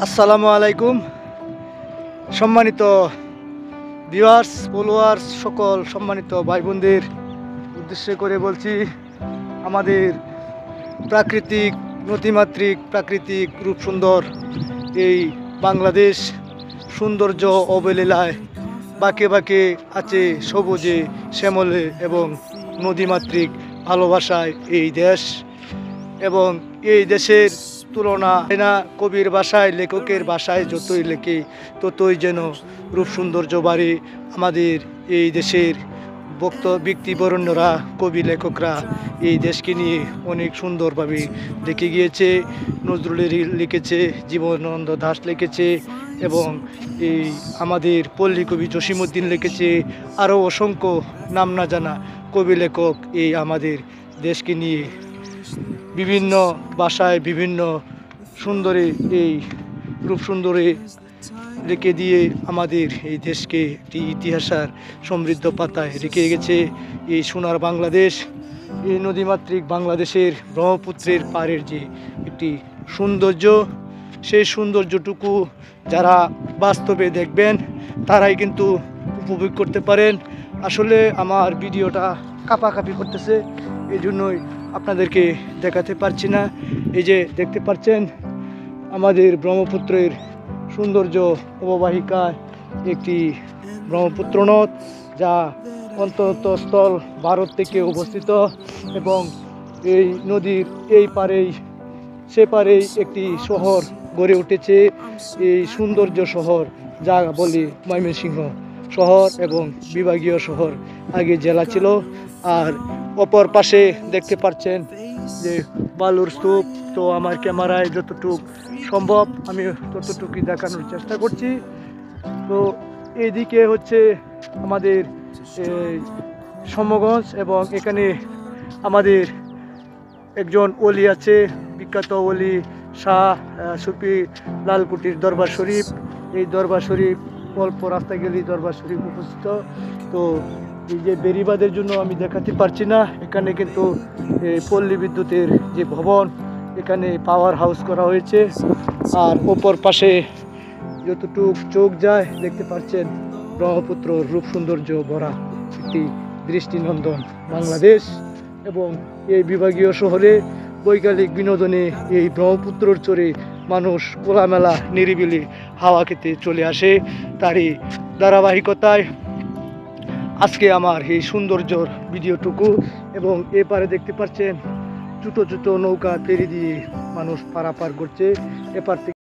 আসসালামু আলাইকুম। সম্মানিত ভিউয়ার্স, ফলোয়ার্স, সকল সম্মানিত ভাই বোনদের উদ্দেশ্যে করে বলছি, আমাদের প্রাকৃতিক নদীমাতৃক প্রাকৃতিক রূপ সুন্দর এই বাংলাদেশ সৌন্দর্য অবলীলায় বাঁকে বাঁকে আছে সবুজে শ্যামলে এবং নদীমাতৃক ভালোবাসায় এই দেশ। এবং এই দেশের তুলনা না কবির ভাষায়, লেখকের ভাষায় যতই লেখে ততই যেন রূপ সৌন্দর্য বাড়ে। আমাদের এই দেশের ব্যক্তিবরণ্যরা, কবি লেখকরা এই দেশকে নিয়ে অনেক সুন্দরভাবে লিখে গিয়েছে। নজরুলের লিখেছে, জীবনানন্দ দাশ লিখেছে, এবং এই আমাদের পল্লী কবি জসিমউদ্দিন লিখেছে, আরও অসংখ্য নাম না জানা কবি লেখক এই আমাদের দেশকে নিয়ে বিভিন্ন ভাষায় বিভিন্ন সুন্দরে এই রূপ সুন্দরে রেখে দিয়ে আমাদের এই দেশকে একটি ইতিহাসের সমৃদ্ধ পাতায় রেখে গেছে। এই সোনার বাংলাদেশ, এই নদীমাতৃক বাংলাদেশের ব্রহ্মপুত্রের পাড়ের যে একটি সৌন্দর্য, সেই সৌন্দর্যটুকু যারা বাস্তবে দেখবেন তারাই কিন্তু উপভোগ করতে পারেন। আসলে আমার ভিডিওটা কাঁপাকাঁপি করতেছে, এই জন্যই আপনাদেরকে দেখাতে পারছি না। এই যে দেখতে পাচ্ছেন আমাদের ব্রহ্মপুত্রের সৌন্দর্য অববাহিকায় একটি ব্রহ্মপুত্র নদ, যা অন্তঃস্থল ভারত থেকে অবস্থিত, এবং এই নদীর এই পারেই সে পারেই একটি শহর গড়ে উঠেছে, এই সৌন্দর্য শহর যা বলি ময়মনসিংহ শহর, এবং বিভাগীয় শহর আগে জেলা ছিল। আর অপর পাশে দেখতে পাচ্ছেন যে বালুর স্তূপ। তো আমার ক্যামেরায় যতটুকু সম্ভব আমি ততটুকুই দেখানোর চেষ্টা করছি। তো এইদিকে হচ্ছে আমাদের সমগঞ্জ, এবং এখানে আমাদের একজন ওলি আছে, বিখ্যাত ওলি শাহ সুফি লালকুটির দরবার শরীফ। এই দরবার শরীফ অল্প রাস্তা গেলেই দরবার শরীফ উপস্থিত। তো এই যে বেড়িবাঁধের জন্য আমি দেখাতে পারছি না, এখানে কিন্তু পল্লী বিদ্যুতের যে ভবন, এখানে পাওয়ার হাউস করা হয়েছে। আর অপর পাশে যতটুকু চোখ যায় দেখতে পাচ্ছেন ব্রহ্মপুত্র রূপ সৌন্দর্য ভরা একটি দৃষ্টিনন্দন বাংলাদেশ। এবং এই বিভাগীয় শহরে বৈকালিক বিনোদনে এই ব্রহ্মপুত্রর চরে মানুষ খোলামেলা নিরিবিলি হাওয়া খেতে চলে আসে। তারই ধারাবাহিকতায় আজকে আমার এই সৌন্দর্যর ভিডিওটুকু। এবং এপারে দেখতে পাচ্ছেন ছোটো ছোটো নৌকা ফেরি দিয়ে মানুষ পারাপার করছে এপার থেকে।